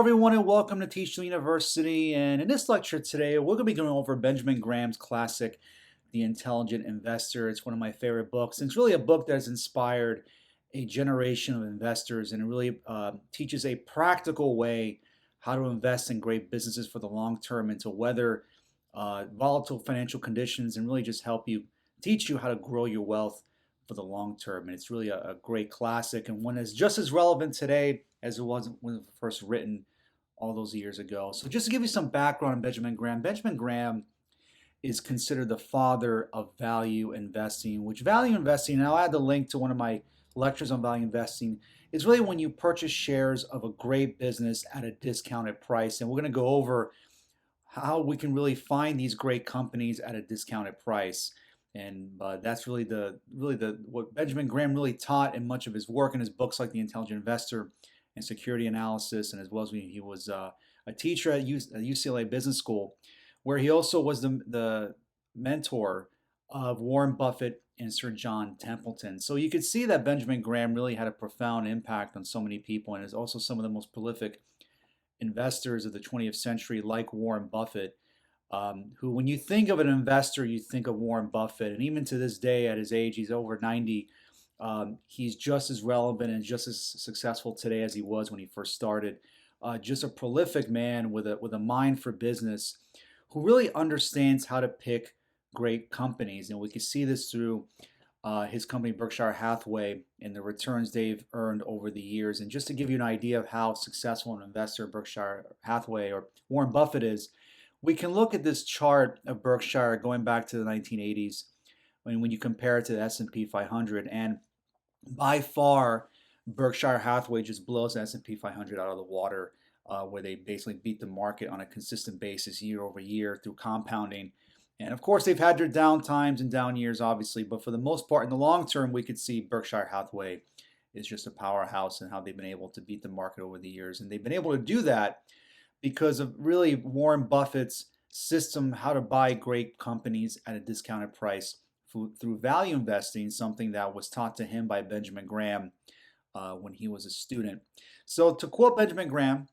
everyone, and welcome to Teach University. And in this lecture today, we're going to be going over Benjamin Graham's classic, The Intelligent Investor. It's one of my favorite books, and it's really a book that has inspired a generation of investors, and it really teaches a practical way how to invest in great businesses for the long term and to weather volatile financial conditions, and really just teach you how to grow your wealth for the long term. And it's really a great classic, and one that's just as relevant today as it was when it was first written all those years ago. So just to give you some background on Benjamin Graham is considered the father of value investing, which value investing, and I'll add the link to one of my lectures on value investing, is really when you purchase shares of a great business at a discounted price. And we're going to go over how we can really find these great companies at a discounted price. And that's really the what Benjamin Graham really taught in much of his work in his books like The Intelligent Investor and Security Analysis, and as well as he was a teacher at UCLA Business School, where he also was the mentor of Warren Buffett and Sir John Templeton. So you could see that Benjamin Graham really had a profound impact on so many people, and is also some of the most prolific investors of the 20th century, like Warren Buffett. Who, when you think of an investor, you think of Warren Buffett. And even to this day, at his age, he's over 90, he's just as relevant and just as successful today as he was when he first started. Just a prolific man with a mind for business, who really understands how to pick great companies. And we can see this through his company, Berkshire Hathaway, and the returns they've earned over the years. And just to give you an idea of how successful an investor Berkshire Hathaway or Warren Buffett is, we can look at this chart of Berkshire going back to the 1980s when you compare it to the S&P 500. And by far, Berkshire Hathaway just blows the S&P 500 out of the water, where they basically beat the market on a consistent basis year over year through compounding. And of course, they've had their down times and down years, obviously, but for the most part, in the long term, we could see Berkshire Hathaway is just a powerhouse and how they've been able to beat the market over the years. And they've been able to do that because of really Warren Buffett's system, how to buy great companies at a discounted price through value investing, something that was taught to him by Benjamin Graham when he was a student. So to quote Benjamin Graham,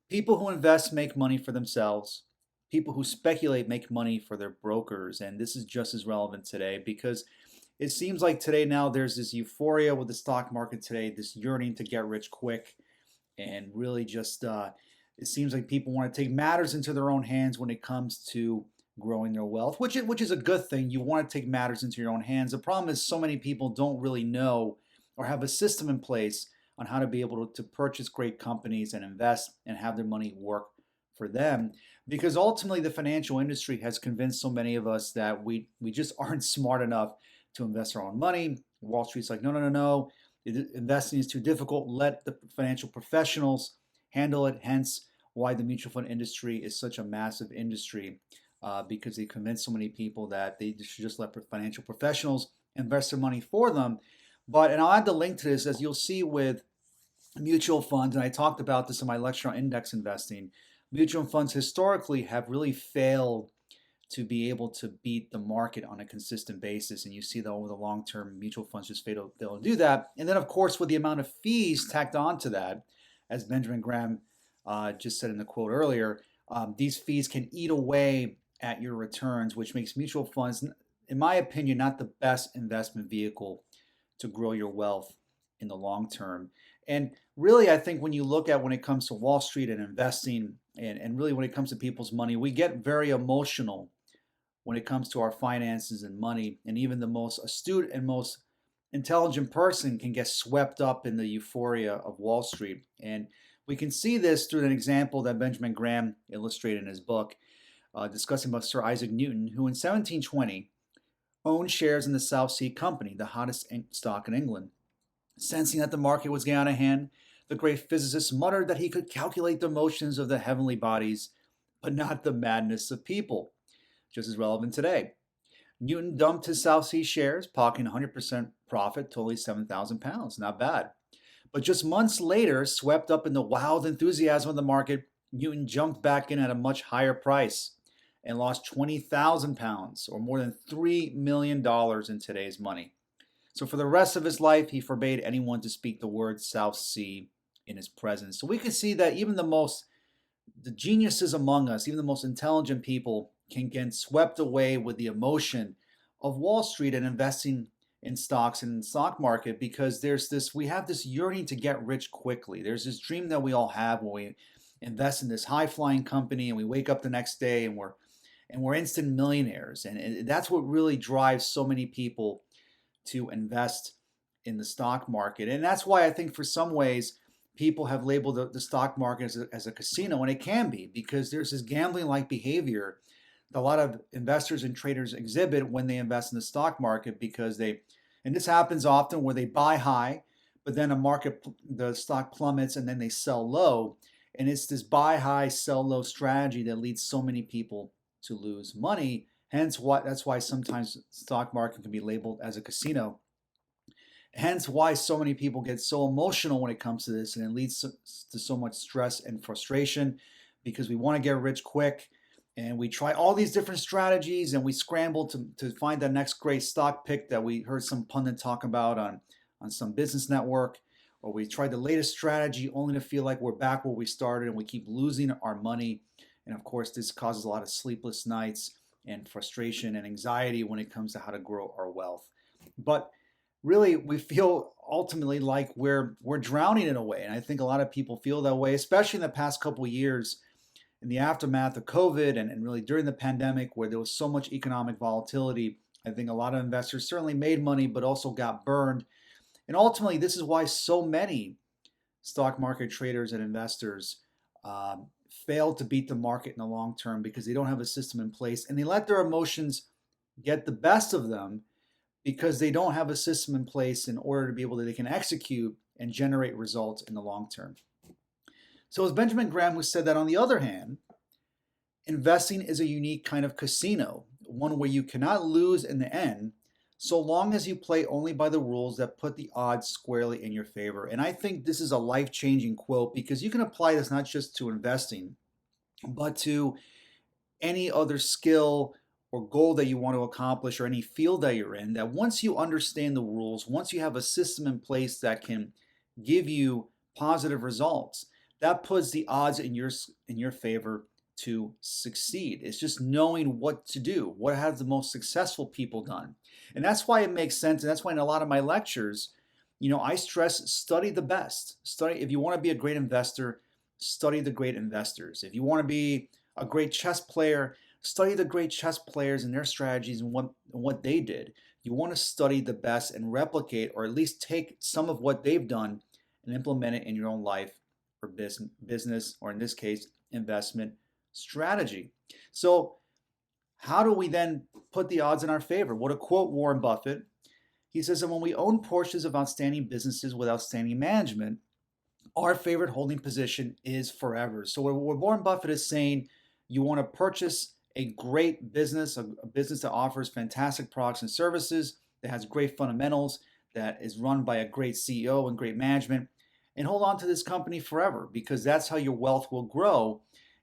people who invest make money for themselves. People who speculate make money for their brokers. And this is just as relevant today, because it seems like today now there's this euphoria with the stock market today, this yearning to get rich quick, and really just it seems like people want to take matters into their own hands when it comes to growing their wealth, which is a good thing. You want to take matters into your own hands. The problem is so many people don't really know or have a system in place on how to be able to purchase great companies and invest and have their money work for them. Because ultimately the financial industry has convinced so many of us that we just aren't smart enough to invest our own money. Wall Street's like, no, no, no, no. Investing is too difficult. Let the financial professionals handle it. Hence why the mutual fund industry is such a massive industry, because they convince so many people that they should just let financial professionals invest their money for them. And I'll add the link to this, as you'll see with mutual funds, and I talked about this in my lecture on index investing. Mutual funds historically have really failed to be able to beat the market on a consistent basis, and you see that over the long term, mutual funds just fail to do that. And then, of course, with the amount of fees tacked on to that, as Benjamin Graham just said in the quote earlier, these fees can eat away at your returns, which makes mutual funds, in my opinion, not the best investment vehicle to grow your wealth in the long term. And really, I think when you look at when it comes to Wall Street and investing, and really when it comes to people's money, we get very emotional when it comes to our finances and money. And even the most astute and most intelligent person can get swept up in the euphoria of Wall Street. And we can see this through an example that Benjamin Graham illustrated in his book, discussing about Sir Isaac Newton, who in 1720 owned shares in the South Sea Company, the hottest stock in England. Sensing that the market was getting out of hand, the great physicist muttered that he could calculate the motions of the heavenly bodies, but not the madness of people. Just as relevant today. Newton dumped his South Sea shares, pocketing 100% profit, totaling £7,000. Not bad. But just months later, swept up in the wild enthusiasm of the market, Newton jumped back in at a much higher price and lost £20,000, or more than $3 million in today's money. So for the rest of his life, he forbade anyone to speak the word South Sea in his presence. So we can see that even the most The geniuses among us, even the most intelligent people, can get swept away with the emotion of Wall Street and investing in stocks and in the stock market because we have this yearning to get rich quickly. There's this dream that we all have when we invest in this high flying company and we wake up the next day and we're instant millionaires. And that's what really drives so many people to invest in the stock market. And that's why I think for some ways people have labeled the stock market as a casino, and it can be because there's this gambling like behavior that a lot of investors and traders exhibit when they invest in the stock market because and this happens often where they buy high, but then the stock plummets and then they sell low. And it's this buy high, sell low strategy that leads so many people to lose money. That's why sometimes stock market can be labeled as a casino. Hence why so many people get so emotional when it comes to this, and it leads to so much stress and frustration because we want to get rich quick and we try all these different strategies and we scramble to find that next great stock pick that we heard some pundit talk about on some business network, or we try the latest strategy only to feel like we're back where we started and we keep losing our money. And of course, this causes a lot of sleepless nights and frustration and anxiety when it comes to how to grow our wealth. But really, we feel ultimately like we're drowning in a way, and I think a lot of people feel that way, especially in the past couple of years in the aftermath of COVID and really during the pandemic where there was so much economic volatility. I think a lot of investors certainly made money but also got burned, and ultimately this is why so many stock market traders and investors fail to beat the market in the long term because they don't have a system in place and they let their emotions get the best of them because they don't have a system in place in order to be able to they can execute and generate results in the long term. So it's Benjamin Graham who said that on the other hand, investing is a unique kind of casino, one where you cannot lose in the end so long as you play only by the rules that put the odds squarely in your favor. And I think this is a life-changing quote because you can apply this not just to investing, but to any other skill or goal that you want to accomplish or any field that you're in, that once you understand the rules, once you have a system in place that can give you positive results, that puts the odds in your favor to succeed. It's just knowing what to do. What have the most successful people done? And that's why it makes sense. And that's why in a lot of my lectures, I stress study the best. Study if you want to be a great investor, study the great investors. If you want to be a great chess player, study the great chess players and their strategies and what they did. You want to study the best and replicate, or at least take some of what they've done and implement it in your own life or business, or in this case, investment strategy. So how do we then put the odds in our favor? Well, to quote Warren Buffett, he says that when we own portions of outstanding businesses with outstanding management, our favorite holding position is forever. So what Warren Buffett is saying, you want to purchase a great business, a business that offers fantastic products and services, that has great fundamentals, that is run by a great CEO and great management, and hold on to this company forever because that's how your wealth will grow,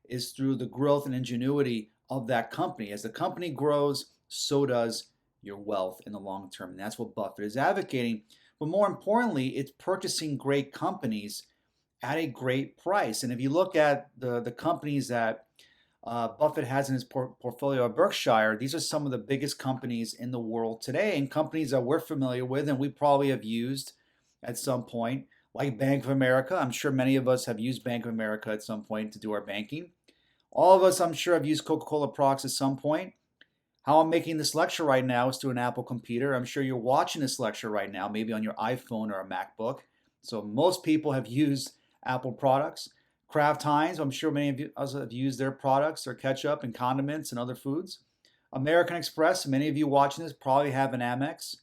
is through the growth and ingenuity of that company. As the company grows, so does your wealth in the long term. And that's what Buffett is advocating. But more importantly, it's purchasing great companies at a great price. And if you look at the companies that Buffett has in his portfolio at Berkshire, these are some of the biggest companies in the world today, and companies that we're familiar with and we probably have used at some point, like Bank of America. I'm sure many of us have used Bank of America at some point to do our banking. All of us, I'm sure, have used Coca-Cola products at some point. How I'm making this lecture right now is through an Apple computer. I'm sure you're watching this lecture right now, maybe on your iPhone or a MacBook. So most people have used Apple products. Kraft Heinz, I'm sure many of us have used their products, their ketchup and condiments and other foods. American Express, many of you watching this probably have an Amex.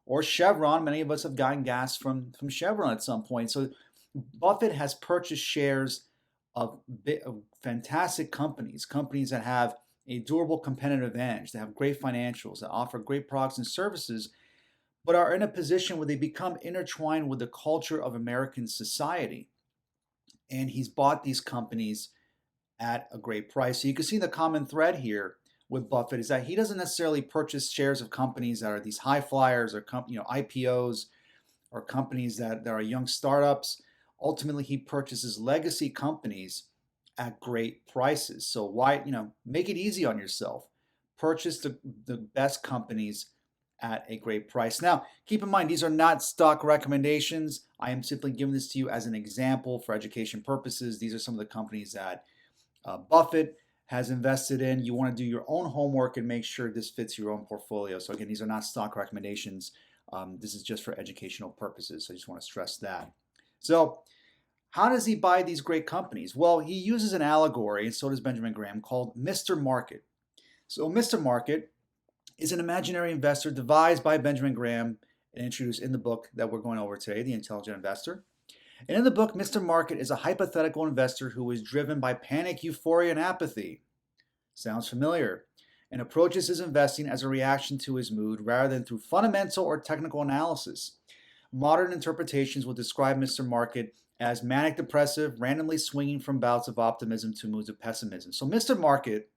Or Chevron, many of us have gotten gas from Chevron at some point. So Buffett has purchased shares of fantastic companies that have a durable competitive advantage, that have great financials, that offer great products and services, but are in a position where they become intertwined with the culture of American society. And he's bought these companies at a great price. So you can see the common thread here with Buffett is that he doesn't necessarily purchase shares of companies that are these high flyers or IPOs or companies that are young startups. Ultimately, he purchases legacy companies at great prices. So why, make it easy on yourself. Purchase the best companies at a great price. Now, keep in mind, these are not stock recommendations. I am simply giving this to you as an example for education purposes. These are some of the companies that Buffett has invested in. You want to do your own homework and make sure this fits your own portfolio. So again, these are not stock recommendations. This is just for educational purposes. So I just want to stress that. So how does he buy these great companies? Well, he uses an allegory, and so does Benjamin Graham, called Mr. Market. So Mr. Market is an imaginary investor devised by Benjamin Graham and introduced in the book that we're going over today, The Intelligent Investor. And in the book, Mr. Market is a hypothetical investor who is driven by panic, euphoria, and apathy. Sounds familiar? And approaches his investing as a reaction to his mood rather than through fundamental or technical analysis. Modern interpretations will describe Mr. Market as manic depressive, randomly swinging from bouts of optimism to moods of pessimism. So Mr. Market,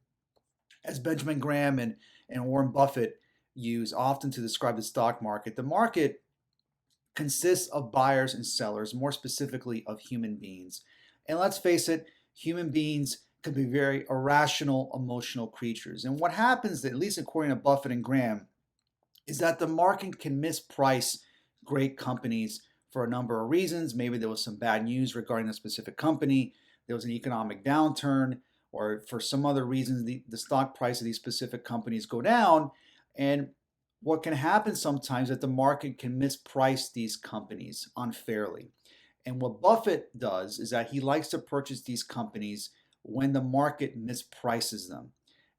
as Benjamin Graham and Warren Buffett use often to describe the stock market, the market consists of buyers and sellers, more specifically of human beings. And let's face it, human beings can be very irrational, emotional creatures. And what happens, at least according to Buffett and Graham, is that the market can misprice great companies for a number of reasons. Maybe there was some bad news regarding a specific company, there was an economic downturn, or for some other reasons, the stock price of these specific companies go down. And what can happen sometimes is that the market can misprice these companies unfairly. And what Buffett does is that he likes to purchase these companies when the market misprices them.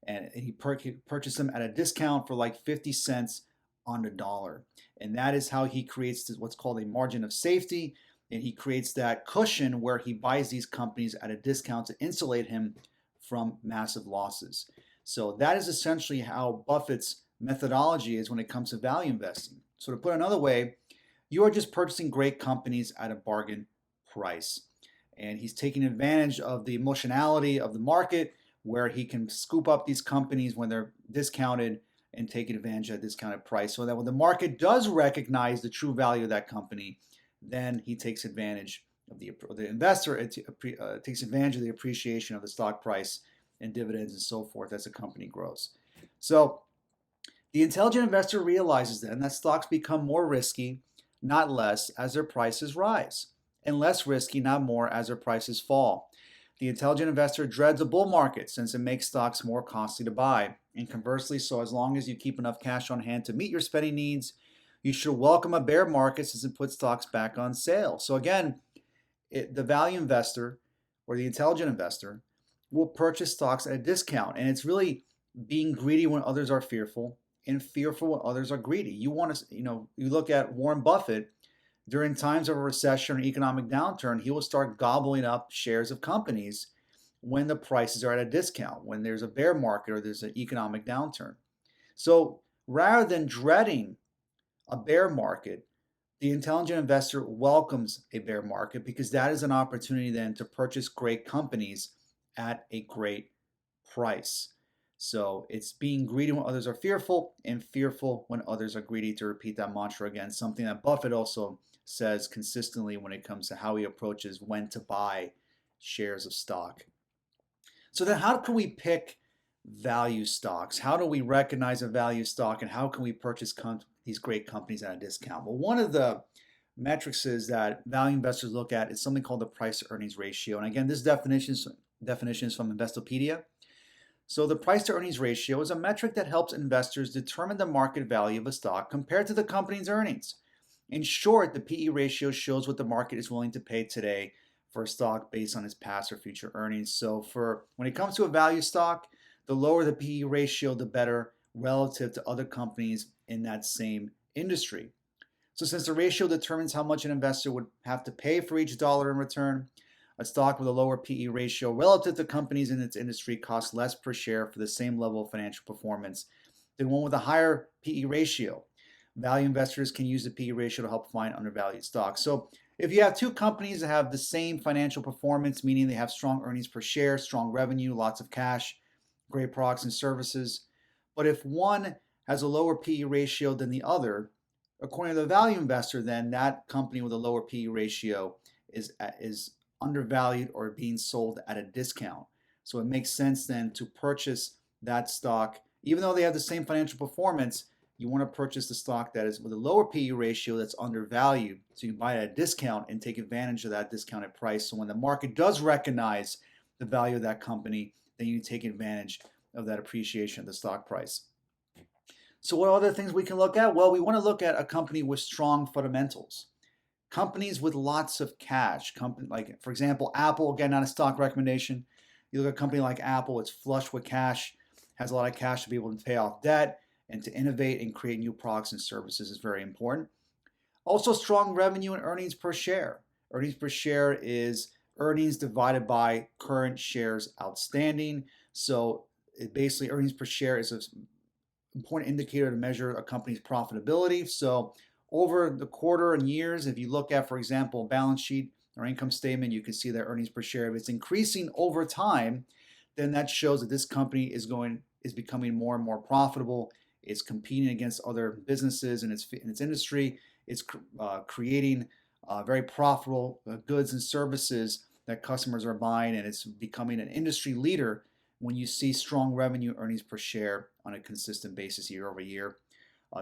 And he purchases them at a discount for like 50 cents on the dollar. And that is how he creates what's called a margin of safety. And he creates that cushion where he buys these companies at a discount to insulate him from massive losses. So that is essentially how Buffett's methodology is when it comes to value investing. So to put another way, you are just purchasing great companies at a bargain price. And he's taking advantage of the emotionality of the market where he can scoop up these companies when they're discounted and taking advantage of that discounted price. So that when the market does recognize the true value of that company, then he takes advantage of the investor takes advantage of the appreciation of the stock price and dividends and so forth as the company grows. So the intelligent investor realizes then that stocks become more risky, not less, as their prices rise, and less risky, not more, as their prices fall. The intelligent investor dreads a bull market since it makes stocks more costly to buy. And conversely, so as long as you keep enough cash on hand to meet your spending needs, you should welcome a bear market since it puts stocks back on sale. So again, the value investor or the intelligent investor will purchase stocks at a discount. And it's really being greedy when others are fearful and fearful when others are greedy. You want to, you look at Warren Buffett during times of a recession or economic downturn, he will start gobbling up shares of companies when the prices are at a discount, when there's a bear market or there's an economic downturn. So rather than dreading a bear market, the intelligent investor welcomes a bear market because that is an opportunity then to purchase great companies at a great price. So it's being greedy when others are fearful and fearful when others are greedy, to repeat that mantra again, something that Buffett also says consistently when it comes to how he approaches when to buy shares of stock. So then how can we pick value stocks? How do we recognize a value stock and how can we purchase these great companies at a discount? Well, one of the metrics is that value investors look at is something called the price to earnings ratio. And again, this definition is from Investopedia. So the price to earnings ratio is a metric that helps investors determine the market value of a stock compared to the company's earnings. In short, the PE ratio shows what the market is willing to pay today for a stock based on its past or future earnings. So when it comes to a value stock, the lower the PE ratio, the better relative to other companies in that same industry. So since the ratio determines how much an investor would have to pay for each dollar in return, a stock with a lower PE ratio relative to companies in its industry costs less per share for the same level of financial performance than one with a higher PE ratio. Value investors can use the PE ratio to help find undervalued stocks. So if you have two companies that have the same financial performance, meaning they have strong earnings per share, strong revenue, lots of cash, great products and services, but if one has a lower PE ratio than the other, according to the value investor, then that company with a lower PE ratio is undervalued or being sold at a discount. So it makes sense then to purchase that stock, even though they have the same financial performance. You want to purchase the stock that is with a lower PE ratio that's undervalued. So you buy it at a discount and take advantage of that discounted price. So when the market does recognize the value of that company, then you take advantage of that appreciation of the stock price. So what other things we can look at? Well, we want to look at a company with strong fundamentals. Companies with lots of cash, like for example, Apple, again, not a stock recommendation. You look at a company like Apple, it's flush with cash, has a lot of cash to be able to pay off debt and to innovate and create new products and services is very important. Also, strong revenue and earnings per share. Earnings per share is earnings divided by current shares outstanding. So it basically, earnings per share is an important indicator to measure a company's profitability. So over the quarter and years, if you look at, for example, balance sheet or income statement, you can see that earnings per share, if it's increasing over time, then that shows that this company is becoming more and more profitable. It's competing against other businesses in its industry. It's creating very profitable goods and services that customers are buying, and it's becoming an industry leader when you see strong revenue earnings per share on a consistent basis year over year.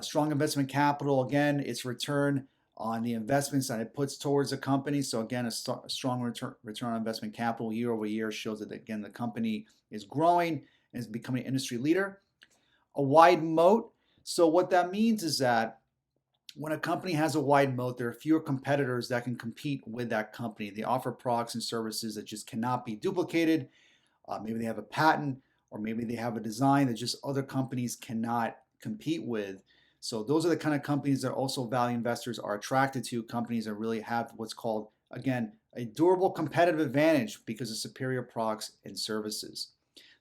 Strong investment capital, again, its return on the investments that it puts towards a company. So again, a strong return on investment capital year over year shows that, again, the company is growing and is becoming an industry leader. A wide moat. So what that means is that when a company has a wide moat, there are fewer competitors that can compete with that company. They offer products and services that just cannot be duplicated. Maybe they have a patent, or maybe they have a design that just other companies cannot compete with. So those are the kind of companies that also value investors are attracted to, companies that really have what's called, again, a durable competitive advantage because of superior products and services.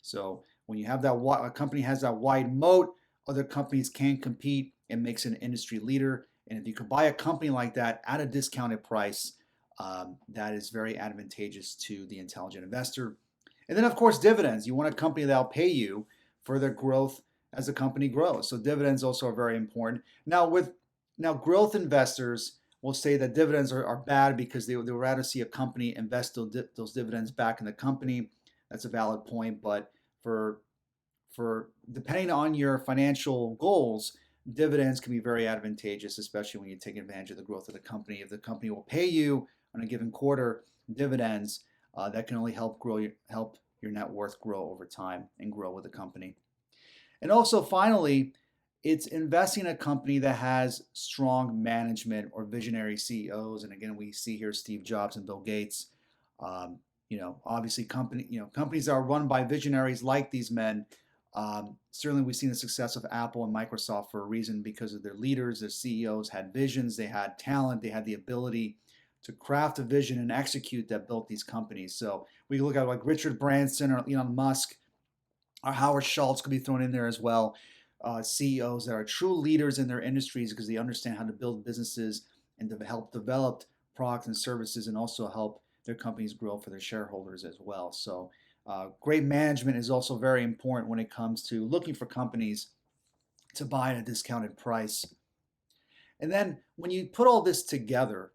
So when you have that, a company has that wide moat, other companies can't compete. It makes it an industry leader. And if you could buy a company like that at a discounted price, that is very advantageous to the intelligent investor. And then, of course, dividends. You want a company that will pay you for their growth as the company grows. So dividends also are very important. Now, growth investors will say that dividends are bad because they would rather see a company invest those dividends back in the company. That's a valid point, but for depending on your financial goals, dividends can be very advantageous, especially when you take advantage of the growth of the company. If the company will pay you on a given quarter dividends, that can only help your net worth grow over time and grow with the company. And also, finally, it's investing in a company that has strong management or visionary CEOs. And again, we see here Steve Jobs and Bill Gates. Obviously, companies that are run by visionaries like these men. Certainly, we've seen the success of Apple and Microsoft for a reason, because of their leaders. Their CEOs had visions, they had talent, they had the ability to craft a vision and execute that built these companies. So we look at like Richard Branson or Elon Musk, or Howard Schultz could be thrown in there as well. CEOs that are true leaders in their industries because they understand how to build businesses and to help develop products and services, and also help their companies grow for their shareholders as well. So great management is also very important when it comes to looking for companies to buy at a discounted price. And then when you put all this together,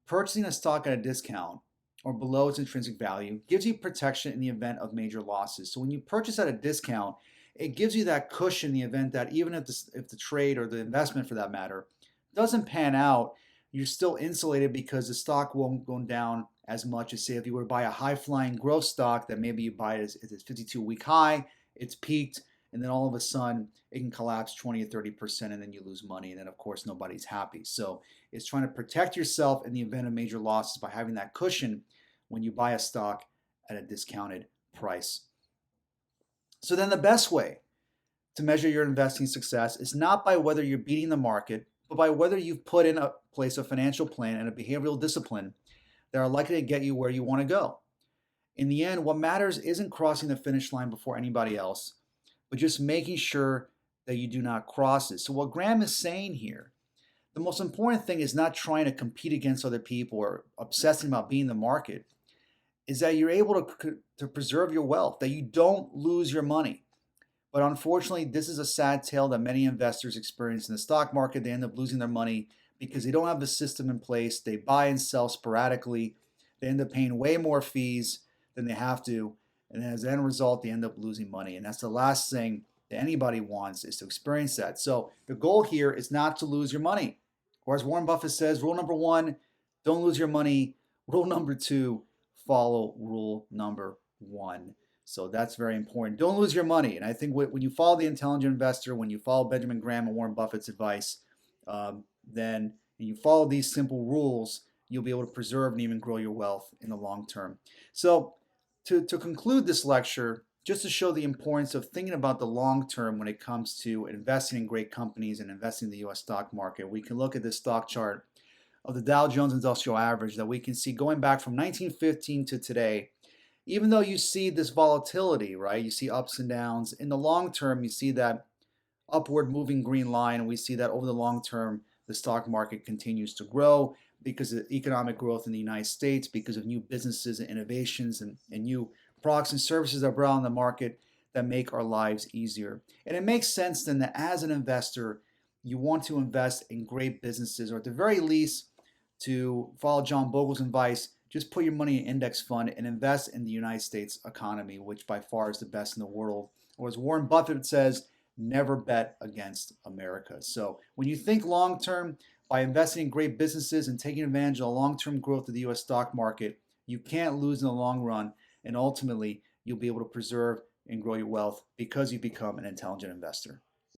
purchasing a stock at a discount or below its intrinsic value gives you protection in the event of major losses. So when you purchase at a discount, it gives you that cushion in the event that even if the trade, or the investment for that matter, doesn't pan out, you're still insulated because the stock won't go down as much as, say, if you were to buy a high-flying growth stock that maybe you buy it at its 52-week high, it's peaked, and then all of a sudden it can collapse 20 or 30%, and then you lose money, and then of course nobody's happy. So it's trying to protect yourself in the event of major losses by having that cushion when you buy a stock at a discounted price. So then the best way to measure your investing success is not by whether you're beating the market, but by whether you've put in place a financial plan and a behavioral discipline that are likely to get you where you want to go. In the end, what matters isn't crossing the finish line before anybody else, but just making sure that you do not cross it. So what Graham is saying here, the most important thing is not trying to compete against other people or obsessing about being the market, is that you're able to preserve your wealth, that you don't lose your money. But unfortunately, this is a sad tale that many investors experience in the stock market. They end up losing their money because they don't have the system in place. They buy and sell sporadically. they end up paying way more fees than they have to. And as an end result, they end up losing money. And that's the last thing that anybody wants, is to experience that. So the goal here is not to lose your money. Or as Warren Buffett says, rule number one, don't lose your money. Rule number two, follow rule number one. So that's very important. Don't lose your money. And I think when you follow the intelligent investor, when you follow Benjamin Graham and Warren Buffett's advice, then and you follow these simple rules, you'll be able to preserve and even grow your wealth in the long term. So to conclude this lecture, just to show the importance of thinking about the long term when it comes to investing in great companies and investing in the US stock market, we can look at this stock chart of the Dow Jones Industrial Average that we can see going back from 1915 to today. Even though you see this volatility, right? You see ups and downs. In the long term, you see that upward moving green line, and we see that over the long term, the stock market continues to grow because of economic growth in the United States, because of new businesses and innovations and new products and services that are brought on the market that make our lives easier. And it makes sense then that as an investor, you want to invest in great businesses, or at the very least, to follow John Bogle's advice, just put your money in an index fund and invest in the United States economy, which by far is the best in the world. Or as Warren Buffett says, never bet against America. So when you think long term, by investing in great businesses and taking advantage of the long-term growth of the US stock market, you can't lose in the long run, and ultimately you'll be able to preserve and grow your wealth because you become an intelligent investor.